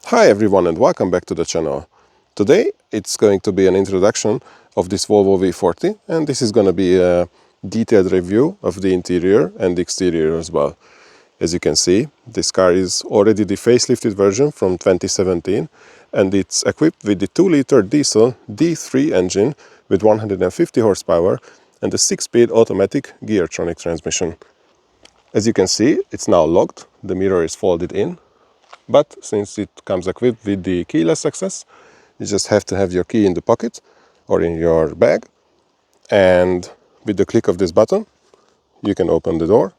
Hi everyone and welcome back to the channel. Today it's going to be an introduction of this Volvo V40, and this is going to be a detailed review of the interior and the exterior as well. As you can see, this car is already the facelifted version from 2017, and it's equipped with the 2-liter diesel D3 engine with 150 horsepower and a 6-speed automatic Geartronic transmission. As you can see, it's now locked, the mirror is folded in. But since it comes equipped with the keyless access, you just have to have your key in the pocket or in your bag. And with the click of this button, you can open the door,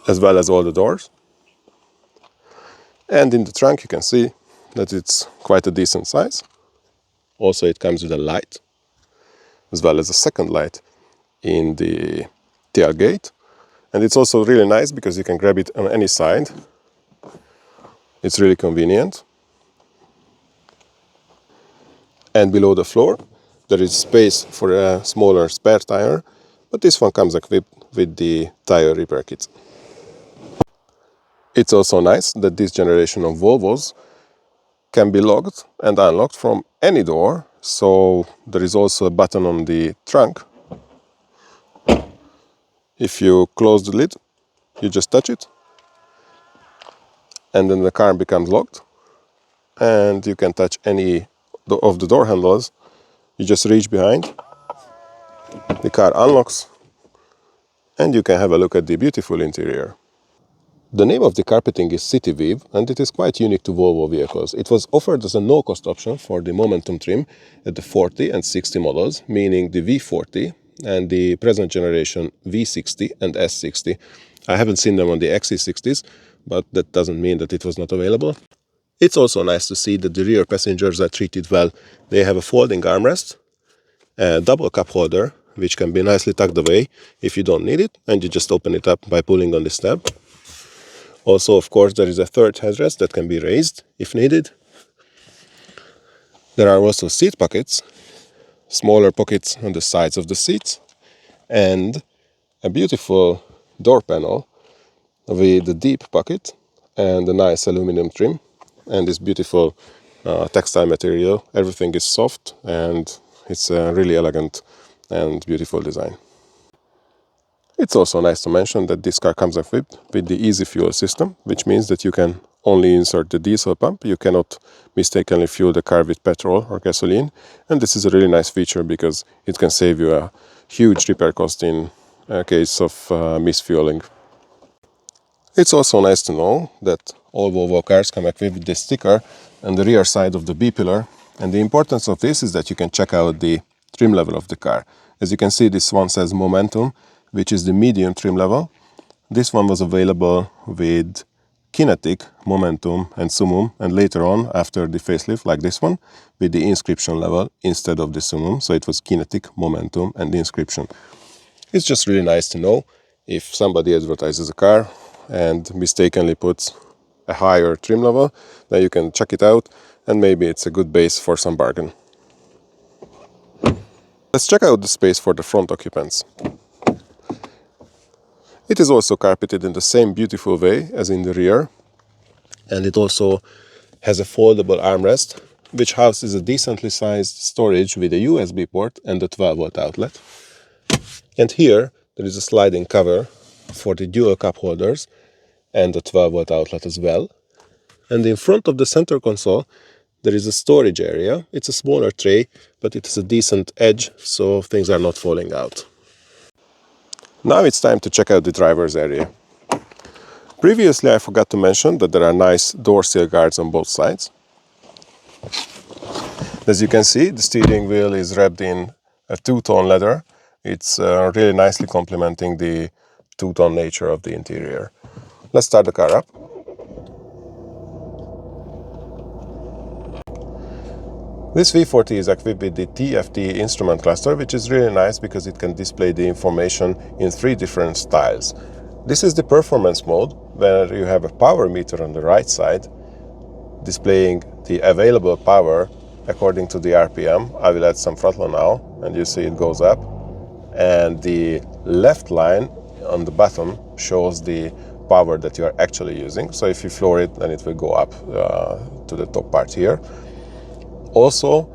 as well as all the doors. And in the trunk, you can see that it's quite a decent size. Also, it comes with a light, as well as a second light in the tailgate. And it's also really nice because you can grab it on any side. It's really convenient. And below the floor, there is space for a smaller spare tire, but this one comes equipped with the tire repair kit. It's also nice that this generation of Volvos can be locked and unlocked from any door, so there is also a button on the trunk. If you close the lid, you just touch it, and then the car becomes locked, and you can touch any of the door handles. You just reach behind, the car unlocks, and you can have a look at the beautiful interior. The name of the carpeting is City Weave, and it is quite unique to Volvo vehicles. It was offered as a no-cost option for the Momentum trim at the 40 and 60 models, meaning the V40 and the present generation V60 and S60. I haven't seen them on the XC60s, but that doesn't mean that it was not available. It's also nice to see that the rear passengers are treated well. They have a folding armrest, a double cup holder, which can be nicely tucked away if you don't need it, and you just open it up by pulling on this tab. Also, of course, there is a third headrest that can be raised if needed. There are also seat pockets, smaller pockets on the sides of the seats, and a beautiful door panel with a deep pocket and a nice aluminum trim and this beautiful textile material. Everything is soft and it's a really elegant and beautiful design. It's also nice to mention that this car comes equipped with the easy fuel system, which means that you can only insert the diesel pump. You cannot mistakenly fuel the car with petrol or gasoline. And this is a really nice feature because it can save you a huge repair cost in case of misfueling. It's also nice to know that all Volvo cars come equipped with this sticker on the rear side of the B-pillar. And the importance of this is that you can check out the trim level of the car. As you can see, this one says Momentum, which is the medium trim level. This one was available with Kinetic, Momentum and Summum, and later on, after the facelift, like this one, with the inscription level instead of the Summum. So it was Kinetic, Momentum and the inscription. It's just really nice to know if somebody advertises a car and mistakenly puts a higher trim level, then you can check it out and maybe it's a good base for some bargain. Let's check out the space for the front occupants. It is also carpeted in the same beautiful way as in the rear, and it also has a foldable armrest which houses a decently sized storage with a USB port and a 12-volt outlet. And here there is a sliding cover for the dual cup holders and a 12-volt outlet as well. And in front of the center console there is a storage area. It's a smaller tray, but it has a decent edge so things are not falling out. Now it's time to check out the driver's area. Previously I forgot to mention that there are nice door sill guards on both sides. As you can see, the steering wheel is wrapped in a two-tone leather. It's really nicely complementing the two-tone nature of the interior. Let's start the car up. This V40 is equipped with the TFT instrument cluster, which is really nice because it can display the information in 3 different styles. This is the performance mode, where you have a power meter on the right side, displaying the available power according to the RPM. I will add some throttle now, and you see it goes up. And the left line on the bottom shows the power that you are actually using. So if you floor it, then it will go up to the top part here. Also,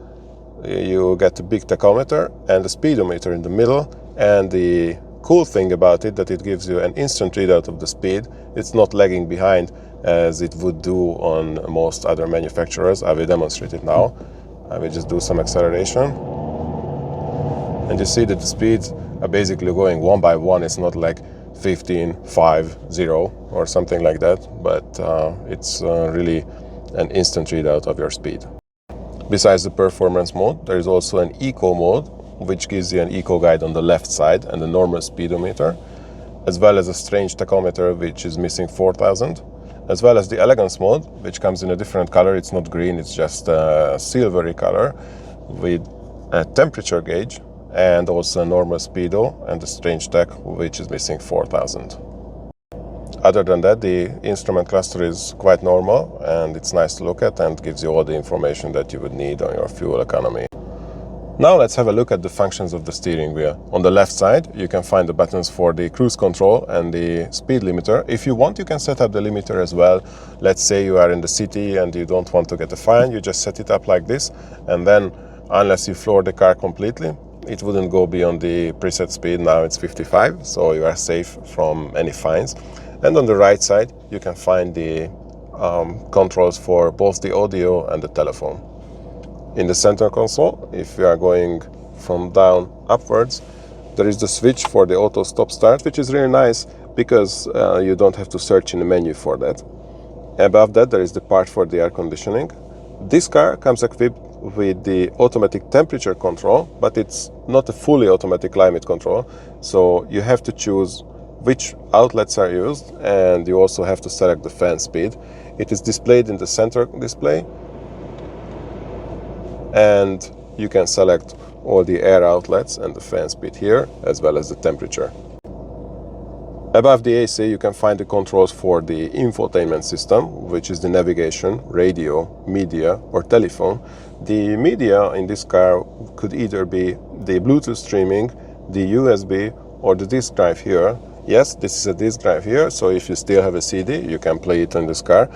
you get a big tachometer and a speedometer in the middle, and the cool thing about it that it gives you an instant readout of the speed. It's not lagging behind as it would do on most other manufacturers. I will demonstrate it now. I will just do some acceleration, and you see that the speeds are basically going one by one. It's not like 15, 5, 0 or something like that, but it's really an instant readout of your speed. Besides the performance mode, there is also an eco mode, which gives you an eco guide on the left side and the normal speedometer, as well as a strange tachometer, which is missing 4000, as well as the elegance mode, which comes in a different color. It's not green, it's just a silvery color with a temperature gauge and also a normal speedo and the strange tach, which is missing 4000. Other than that, the instrument cluster is quite normal and it's nice to look at and gives you all the information that you would need on your fuel economy. Now let's have a look at the functions of the steering wheel. On the left side, you can find the buttons for the cruise control and the speed limiter. If you want, you can set up the limiter as well. Let's say you are in the city and you don't want to get a fine, you just set it up like this, and then unless you floor the car completely, it wouldn't go beyond the preset speed. Now it's 55, so you are safe from any fines. And on the right side, you can find the controls for both the audio and the telephone. In the center console, if you are going from down upwards, there is the switch for the auto stop start, which is really nice because you don't have to search in the menu for that. Above that, there is the part for the air conditioning. This car comes equipped with the automatic temperature control, but it's not a fully automatic climate control, so you have to choose which outlets are used, and you also have to select the fan speed. It is displayed in the center display, and you can select all the air outlets and the fan speed here, as well as the temperature. Above the AC, you can find the controls for the infotainment system, which is the navigation, radio, media, or telephone. The media in this car could either be the Bluetooth streaming, the USB, or the disk drive here. Yes, this is a disk drive here, so if you still have a CD, you can play it in this car.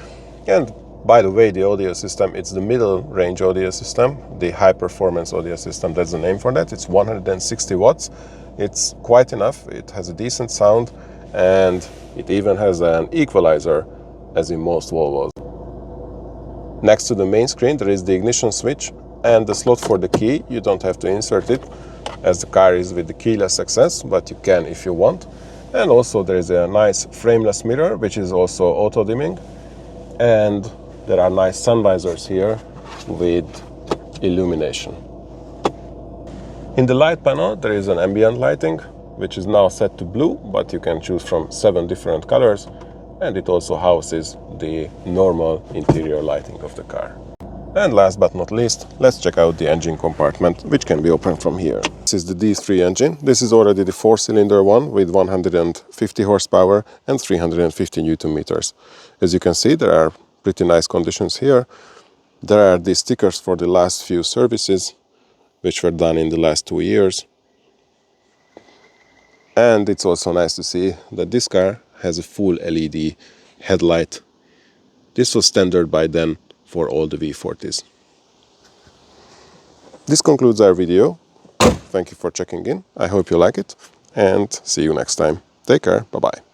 And by the way, the audio system, it's the middle range audio system, the high performance audio system, that's the name for that. It's 160 watts. It's quite enough. It has a decent sound, and it even has an equalizer, as in most Volvos. Next to the main screen, there is the ignition switch and the slot for the key. You don't have to insert it, as the car is with the keyless access, but you can if you want. And also there is a nice frameless mirror, which is also auto dimming, and there are nice sun visors here with illumination. In the light panel, there is an ambient lighting, which is now set to blue, but you can choose from 7 different colors, and it also houses the normal interior lighting of the car. And last but not least, let's check out the engine compartment, which can be opened from here. This is the D3 engine. This is already the 4-cylinder one with 150 horsepower and 350 Newton meters. As you can see, there are pretty nice conditions here. There are the stickers for the last few services, which were done in the last 2 years. And it's also nice to see that this car has a full LED headlight. This was standard by then for all the V40s. This concludes our video. Thank you for checking in. I hope you like it, and see you next time. Take care. Bye-bye.